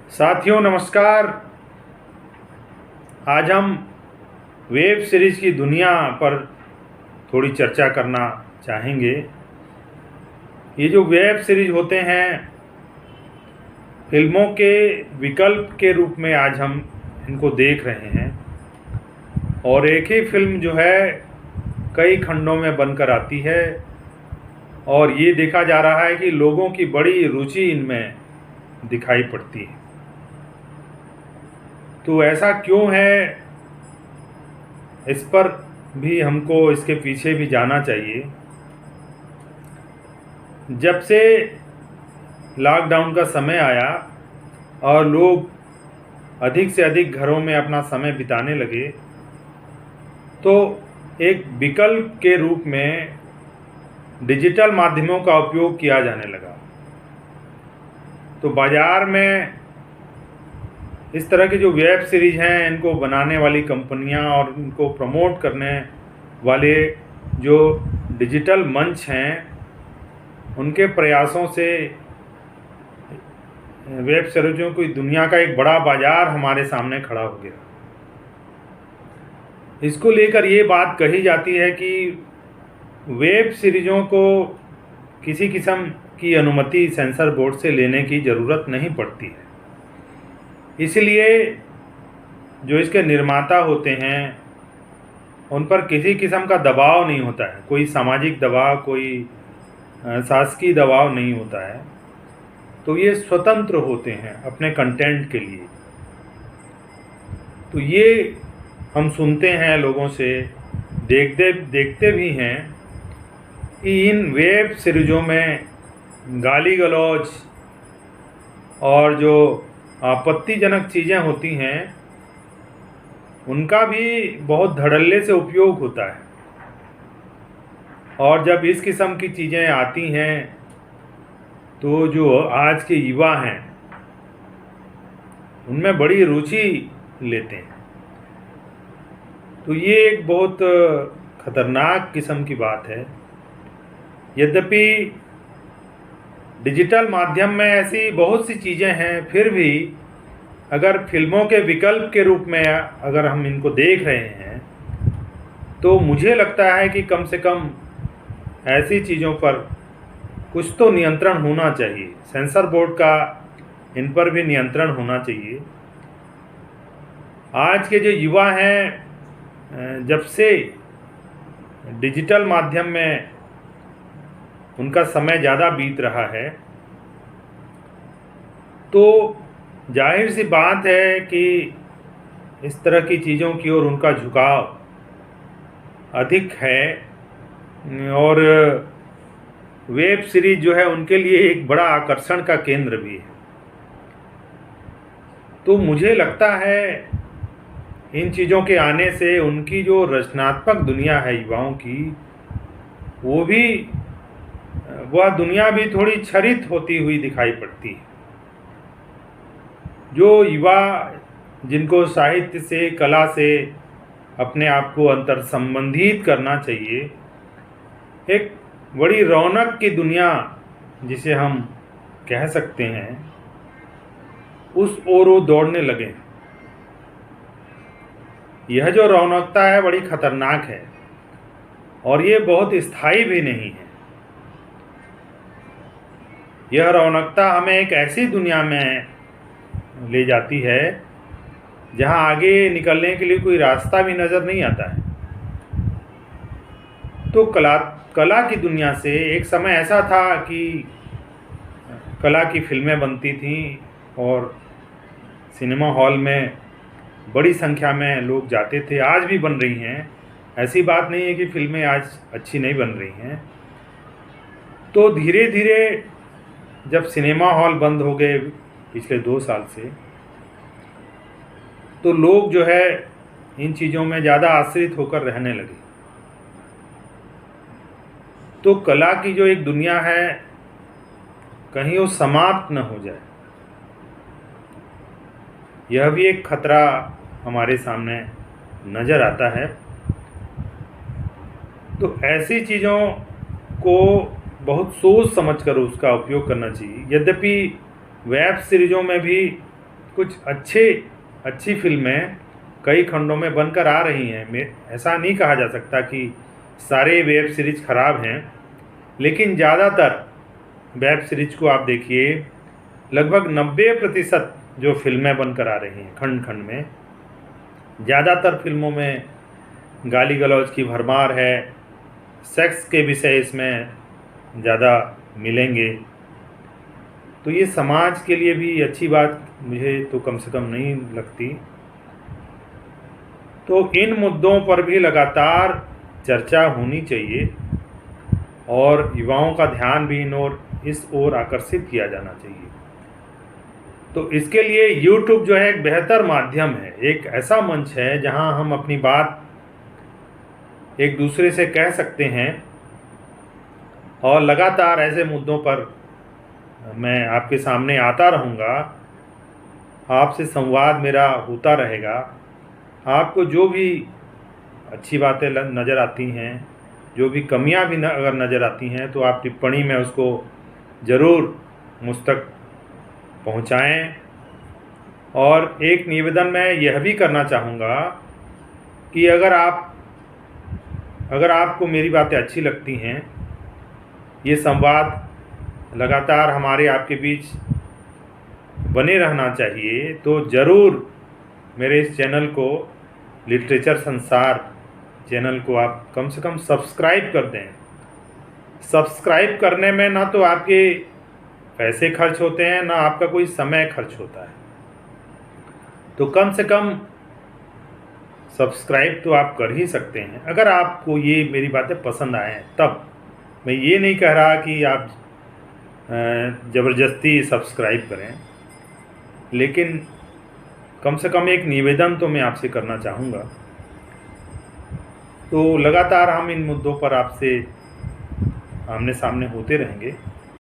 साथियों नमस्कार। आज हम वेब सीरीज़ की दुनिया पर थोड़ी चर्चा करना चाहेंगे। ये जो वेब सीरीज़ होते हैं फिल्मों के विकल्प के रूप में आज हम इनको देख रहे हैं और एक ही फिल्म जो है कई खंडों में बनकर आती है और ये देखा जा रहा है कि लोगों की बड़ी रुचि इनमें दिखाई पड़ती है। तो ऐसा क्यों है, इस पर भी हमको इसके पीछे भी जाना चाहिए। जब से लॉकडाउन का समय आया और लोग अधिक से अधिक घरों में अपना समय बिताने लगे, तो एक विकल्प के रूप में डिजिटल माध्यमों का उपयोग किया जाने लगा। तो बाज़ार में इस तरह की जो वेब सीरीज़ हैं, इनको बनाने वाली कंपनियां और इनको प्रमोट करने वाले जो डिजिटल मंच हैं, उनके प्रयासों से वेब सीरीज़ों की दुनिया का एक बड़ा बाज़ार हमारे सामने खड़ा हो गया। इसको लेकर ये बात कही जाती है कि वेब सीरीज़ों को किसी किस्म की अनुमति सेंसर बोर्ड से लेने की ज़रूरत नहीं पड़ती है। इसलिए जो इसके निर्माता होते हैं उन पर किसी किस्म का दबाव नहीं होता है, कोई सामाजिक दबाव, कोई शासकीय दबाव नहीं होता है। तो ये स्वतंत्र होते हैं अपने कंटेंट के लिए। तो ये हम सुनते हैं लोगों से, देखते भी हैं कि इन वेब सीरीज़ों में गाली गलौज और जो आपत्तिजनक चीज़ें होती हैं उनका भी बहुत धड़ल्ले से उपयोग होता है। और जब इस किस्म की चीज़ें आती हैं तो जो आज के युवा हैं उनमें बड़ी रुचि लेते हैं। तो ये एक बहुत खतरनाक किस्म की बात है। यद्यपि डिजिटल माध्यम में ऐसी बहुत सी चीज़ें हैं, फिर भी अगर फिल्मों के विकल्प के रूप में अगर हम इनको देख रहे हैं तो मुझे लगता है कि कम से कम ऐसी चीज़ों पर कुछ तो नियंत्रण होना चाहिए। सेंसर बोर्ड का इन पर भी नियंत्रण होना चाहिए। आज के जो युवा हैं, जब से डिजिटल माध्यम में उनका समय ज़्यादा बीत रहा है, तो जाहिर सी बात है कि इस तरह की चीज़ों की ओर उनका झुकाव अधिक है और वेब सीरीज जो है उनके लिए एक बड़ा आकर्षण का केंद्र भी है। तो मुझे लगता है इन चीज़ों के आने से उनकी जो रचनात्मक दुनिया है युवाओं की, वह दुनिया भी थोड़ी क्षरित होती हुई दिखाई पड़ती है। जो युवा जिनको साहित्य से, कला से अपने आप को अंतर संबंधित करना चाहिए, एक बड़ी रौनक की दुनिया जिसे हम कह सकते हैं, उस ओर वो दौड़ने लगे। यह जो रौनकता है बड़ी खतरनाक है और ये बहुत स्थायी भी नहीं है। यह रौनकता हमें एक ऐसी दुनिया में ले जाती है जहां आगे निकलने के लिए कोई रास्ता भी नज़र नहीं आता है। तो कला की दुनिया से एक समय ऐसा था कि कला की फिल्में बनती थीं और सिनेमा हॉल में बड़ी संख्या में लोग जाते थे। आज भी बन रही हैं, ऐसी बात नहीं है कि फिल्में आज अच्छी नहीं बन रही हैं। तो धीरे धीरे जब सिनेमा हॉल बंद हो गए पिछले 2 साल से, तो लोग जो है इन चीज़ों में ज़्यादा आश्रित होकर रहने लगे। तो कला की जो एक दुनिया है, कहीं वो समाप्त न हो जाए, यह भी एक खतरा हमारे सामने नज़र आता है। तो ऐसी चीज़ों को बहुत सोच समझकर उसका उपयोग करना चाहिए। यद्यपि वेब सीरीज़ों में भी कुछ अच्छी फिल्में कई खंडों में बनकर आ रही हैं। ऐसा नहीं कहा जा सकता कि सारे वेब सीरीज खराब हैं, लेकिन ज़्यादातर वेब सीरीज को आप देखिए, लगभग 90% जो फिल्में बनकर आ रही हैं खंड खंड में, ज़्यादातर फिल्मों में गाली गलौज की भरमार है, सेक्स के विषय इसमें ज़्यादा मिलेंगे। तो ये समाज के लिए भी अच्छी बात मुझे तो कम से कम नहीं लगती। तो इन मुद्दों पर भी लगातार चर्चा होनी चाहिए और युवाओं का ध्यान भी इस ओर आकर्षित किया जाना चाहिए। तो इसके लिए YouTube जो है एक बेहतर माध्यम है, एक ऐसा मंच है जहां हम अपनी बात एक दूसरे से कह सकते हैं और लगातार ऐसे मुद्दों पर मैं आपके सामने आता रहूँगा, आपसे संवाद मेरा होता रहेगा। आपको जो भी अच्छी बातें नज़र आती हैं, जो भी कमियां भी अगर नज़र आती हैं, तो आप टिप्पणी में उसको ज़रूर मुझ तक पहुंचाएं। और एक निवेदन मैं यह भी करना चाहूँगा कि अगर आपको मेरी बातें अच्छी लगती हैं, ये संवाद लगातार हमारे आपके बीच बने रहना चाहिए, तो ज़रूर मेरे इस चैनल को, लिटरेचर संसार चैनल को आप कम से कम सब्सक्राइब कर दें। सब्सक्राइब करने में ना तो आपके पैसे खर्च होते हैं, ना आपका कोई समय खर्च होता है। तो कम से कम सब्सक्राइब तो आप कर ही सकते हैं। अगर आपको ये मेरी बातें पसंद आए तब, मैं ये नहीं कह रहा कि आप ज़बरदस्ती सब्सक्राइब करें, लेकिन कम से कम एक निवेदन तो मैं आपसे करना चाहूँगा। तो लगातार हम इन मुद्दों पर आपसे आमने सामने होते रहेंगे।